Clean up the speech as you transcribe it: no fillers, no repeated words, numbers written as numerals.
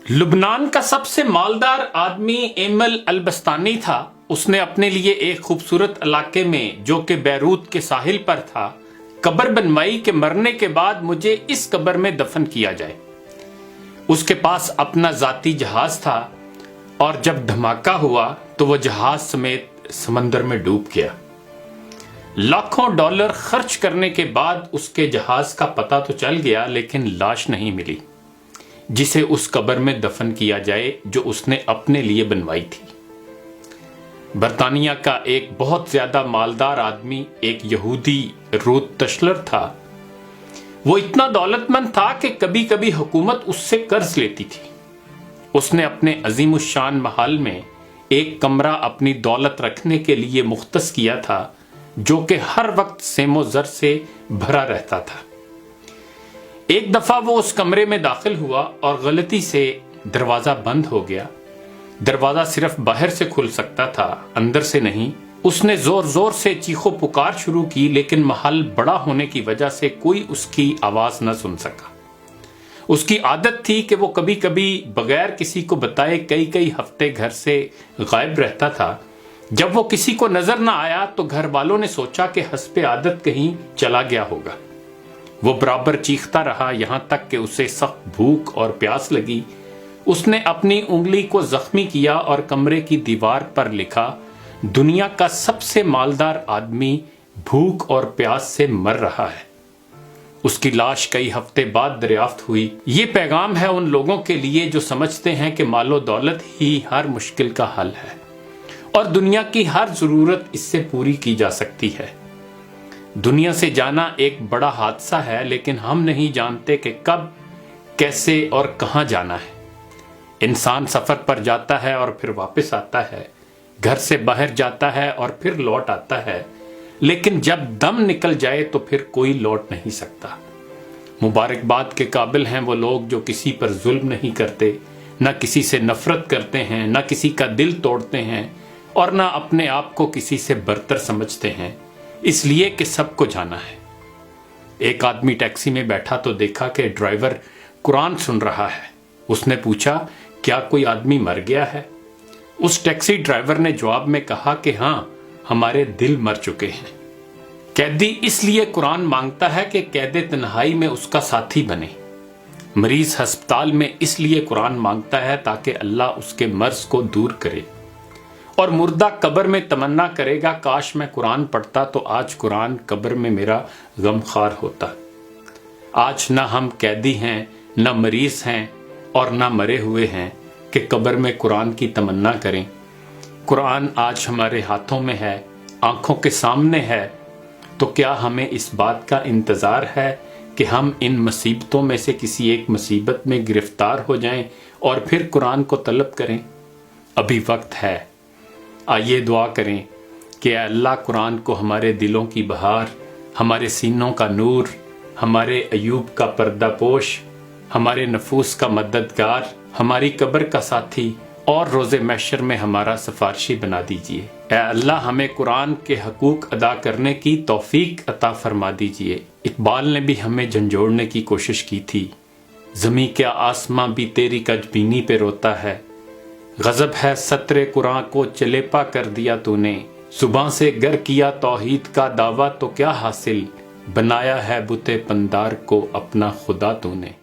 लुबनान का सबसे मालदार आदमी एमल अलबस्तानी था। उसने अपने लिए एक खूबसूरत इलाके में जो कि बैरूत के साहिल पर था कब्र बनवाई कि मरने के बाद मुझे इस कब्र में दफन किया जाए। उसके पास अपना जाती जहाज था और जब धमाका हुआ तो वह जहाज समेत समंदर में डूब गया। लाखों डॉलर खर्च करने के बाद उसके जहाज का पता तो चल गया, लेकिन लाश नहीं मिली जिसे उस कब्र में दफन किया जाए जो उसने अपने लिए बनवाई थी। बर्तानिया का एक बहुत ज्यादा मालदार आदमी एक यहूदी रूथ तशलर था। वो इतना दौलतमंद था कि कभी कभी हुकूमत उससे कर्ज लेती थी। उसने अपने अजीमुशान महल में एक कमरा अपनी दौलत रखने के लिए मुख्तस किया था जो कि हर वक्त सेमो जर से भरा रहता था। एक दफा वो उस कमरे में दाखिल हुआ और गलती से दरवाजा बंद हो गया। दरवाजा सिर्फ बाहर से खुल सकता था, अंदर से नहीं। उसने जोर जोर से चीखो पुकार शुरू की, लेकिन महल बड़ा होने की वजह से कोई उसकी आवाज न सुन सका। उसकी आदत थी कि वो कभी कभी बगैर किसी को बताए कई कई हफ्ते घर से गायब रहता था। जब वो किसी को नजर न आया तो घर वालों ने सोचा कि हस्बे आदत कहीं चला गया होगा। वो बराबर चीखता रहा, यहां तक कि उसे सख्त भूख और प्यास लगी। उसने अपनी उंगली को जख्मी किया और कमरे की दीवार पर लिखा, दुनिया का सबसे मालदार आदमी भूख और प्यास से मर रहा है। उसकी लाश कई हफ्ते बाद दरियाफ्त हुई। ये पैगाम है उन लोगों के लिए जो समझते हैं कि मालो दौलत ही हर मुश्किल का हल है और दुनिया की हर जरूरत इससे पूरी की जा सकती है। दुनिया से जाना एक बड़ा हादसा है, लेकिन हम नहीं जानते कि कब, कैसे और कहां जाना है। इंसान सफर पर जाता है और फिर वापस आता है, घर से बाहर जाता है और फिर लौट आता है, लेकिन जब दम निकल जाए तो फिर कोई लौट नहीं सकता। मुबारकबाद के काबिल हैं वो लोग जो किसी पर जुल्म नहीं करते, न किसी से नफरत करते हैं, न किसी का दिल तोड़ते हैं और न अपने आप को किसी से बरतर समझते हैं, इसलिए कि सबको जाना है। एक आदमी टैक्सी में बैठा तो देखा कि ड्राइवर कुरान सुन रहा है। उसने पूछा, क्या कोई आदमी मर गया है? उस टैक्सी ड्राइवर ने जवाब में कहा कि हां, हमारे दिल मर चुके हैं। कैदी इसलिए कुरान मांगता है कि कैदे तन्हाई में उसका साथी बने। मरीज अस्पताल में इसलिए कुरान मांगता है ताकि अल्लाह उसके मर्ज को दूर करे। और मुर्दा कब्र में तमन्ना करेगा, काश मैं कुरान पढ़ता तो आज कुरान कब्र में मेरा गमखार होता। आज न हम कैदी हैं, न मरीज हैं और न मरे हुए हैं कि कब्र में कुरान की तमन्ना करें। कुरान आज हमारे हाथों में है, आंखों के सामने है, तो क्या हमें इस बात का इंतजार है कि हम इन मुसीबतों में से किसी एक मुसीबत में गिरफ्तार हो जाएं और फिर कुरान को तलब करें? अभी वक्त है। आइए दुआ करें कि अल्लाह कुरान को हमारे दिलों की बहार, हमारे सीनों का नूर, हमारे अयूब का पर्दापोश, हमारे नफूस का मददगार, हमारी कब्र का साथी और रोज़े महशर में हमारा सिफारिशी बना दीजिए। ऐ अल्लाह हमें कुरान के हकूक अदा करने की तौफीक अता फरमा दीजिए। इकबाल ने भी हमें झंझोड़ने की कोशिश की थी, ज़मीं क्या आसमां भी तेरी कजबीनी पे रोता है। गजब है सत्रे कुरान को चलेपा कर दिया तूने, जुबां से गर किया तौहीद का दावा तो क्या हासिल, बनाया है बुते पंदार को अपना खुदा तूने।